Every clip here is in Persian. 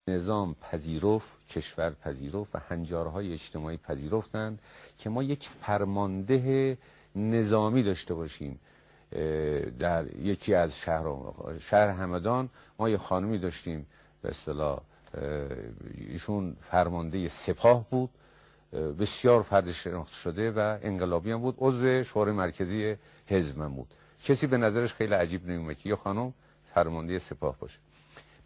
نظام پذیرفت، کشور پذیرفت و هنجارهای اجتماعی پذیرفتند که ما یک فرمانده نظامی داشته باشیم. در یکی از شهر همدان ما یه خانمی داشتیم، به اصطلاح ایشون فرمانده سپاه بود، بسیار فرد شناخته شده و انقلابی هم بود، عضو شورای مرکزی حزب من بود. کسی به نظرش خیلی عجیب نمیومد که یه خانم فرمانده سپاه باشه.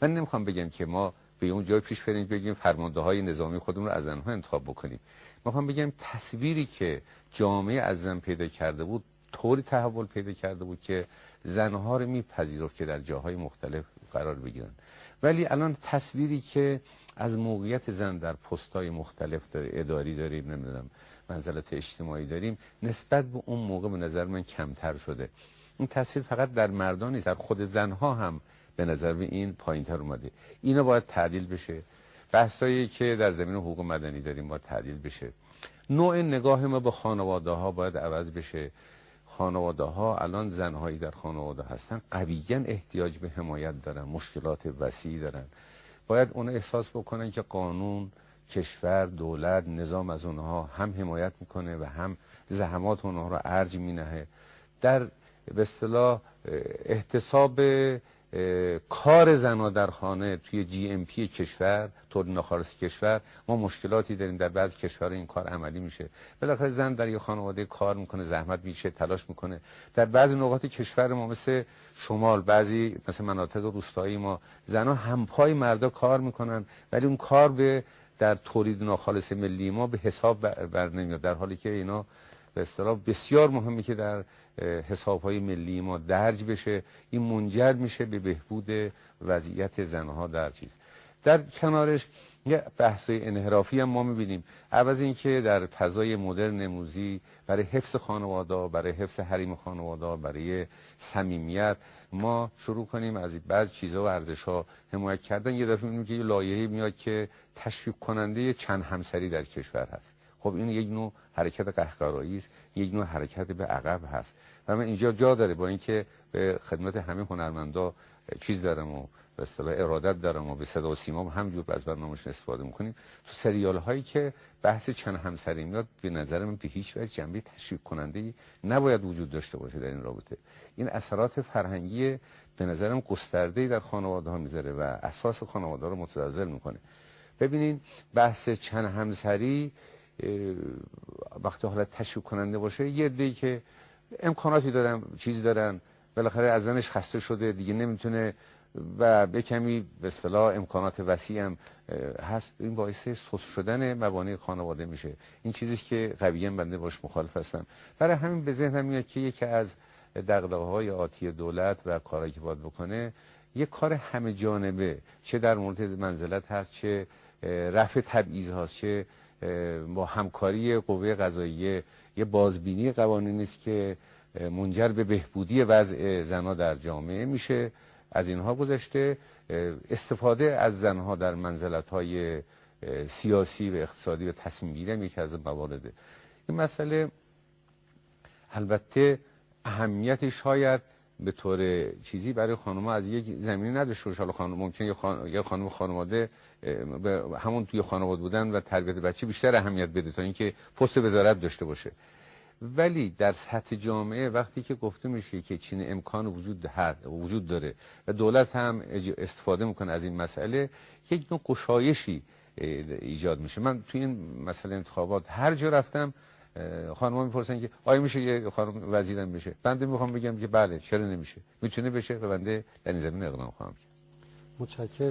من نمیخوام بگم که ما به اون جای پیش بریم بگیم فرمانده های نظامی خودمون رو از زنها انتخاب بکنیم. میخوام بگم تصویری که جامعه از زن پیدا کرده بود طوری تحول پیدا کرده بود که زنها رو میپذیرفت که در جاهای مختلف قرار بگیرن. ولی الان تصویری که از موقعیت زن در پست‌های مختلف اداری داریم، نمیدونم منزلت اجتماعی داریم، نسبت به اون موقع به نظر من کمتر شده. این تصویر فقط در مردان نیست، در خود زنها هم به نظر به این پایین‌تر اومده. اینا باید تعدیل بشه. بحثایی که در زمین حقوق مدنی داریم باید تعدیل بشه. نوع نگاه ما به خانواده ها باید عوض بشه. خانواده ها الان زنهایی در خانواده هستن قویاً احتیاج به حمایت دارن، مشکلات وسیعی دارن. باید اون احساس بکنن که قانون، کشور، دولت، نظام از اونها هم حمایت میکنه و هم زحمات اونها رو ارج مینهه. در به اصطلاح احتساب کار زنها در خانه توی GMP کشور، تولید ناخالص کشور، ما مشکلاتی داریم. در بعضی کشورها این کار عملی میشه. بالاخره زن در یه خانواده کار میکنه، زحمت میشه، تلاش میکنه. در بعضی نقاط کشور ما مثل شمال، بعضی مثل مناطق روستایی ما، زنها همپای مردا کار میکنن، ولی اون کار به در تولید ناخالص ملی ما به حساب بر نمیاد، در حالی که اینا به اصطلاح بسیار مهمه که در حساب‌های ملی ما درج بشه. این منجر میشه به بهبود وضعیت زنها در چیز. در کنارش یه بحث‌های انحرافی هم ما می‌بینیم. عوض اینکه در فضای مدرن امروزی برای حفظ خانواده، برای حفظ حریم خانواده، برای صمیمیت ما شروع کنیم از بعض چیزها و ارزش‌ها حمایت کردن، یه دفعه می‌بینیم که یه لایحه‌ای میاد که تشویق کننده چند همسری در کشور هست. خب این یک نوع حرکت قهقرایی است، یک نوع حرکت به عقب هست و من اینجا جا داره با اینکه به خدمت همه هنرمندا چیز دارم و به اصطلاح ارادت دارم و به صدا و سیما همجور از برنامه‌شون استفاده می‌کنیم، تو سریال هایی که بحث چند همسری میاد به نظر من به هیچ وجه جنبه تشویق کننده نباید وجود داشته باشه در این رابطه. این اثرات فرهنگی به نظرم گسترده‌ای در خانواده‌ها میذاره و اساس خانواده رو متزلزل میکنه. ببینین بحث چند همسری وقتی حالت تشویق کننده باشه، یه عده‌ای که امکاناتی دارن، چیز دارن، بالاخره از زنش خسته شده دیگه نمیتونه و به کمی به اصطلاح امکانات وسیع هم هست، این باعث سوس شدن موانع خانواده میشه. این چیزی که قویاً بنده باش مخالف هستم. برای همین به ذهنم میاد که یکی از دغدغه‌های آتی دولت و کاری که باید بکنه یک کار همه جانبه، چه در مورد منزلت هست، چه رفع تبعیض هست، چه با همکاری قوه قضاییه، یه بازبینی قوانینی است که منجر به بهبودی وضع زنها در جامعه میشه. از اینها گذشته استفاده از زنها در منزلت‌های سیاسی و اقتصادی و تصمیم گیری هم یکی از موارده. این مسئله البته اهمیت شاید به طور چیزی برای خانم‌ها از یک زمینی نداشته باشه. حالا خانم ممکن یه خانم خانواده همون توی خانواده بودن و تربیت بچه بیشتر اهمیت بده تا اینکه پست وزارت داشته باشه. ولی در سطح جامعه وقتی که گفته میشه که چین امکان وجود داره و دولت هم استفاده میکنه از این مسئله، یک نوع گشایشی ایجاد میشه. من توی این مسئله انتخابات هر جا رفتم خانم‌ها میپرسن که آیا میشه یه خانم وزیرم بشه؟ بنده میخوام بگم که بله، چرا نمیشه؟ میتونه بشه و بنده در این زمینه اقدام خواهم کرد. متشکرم.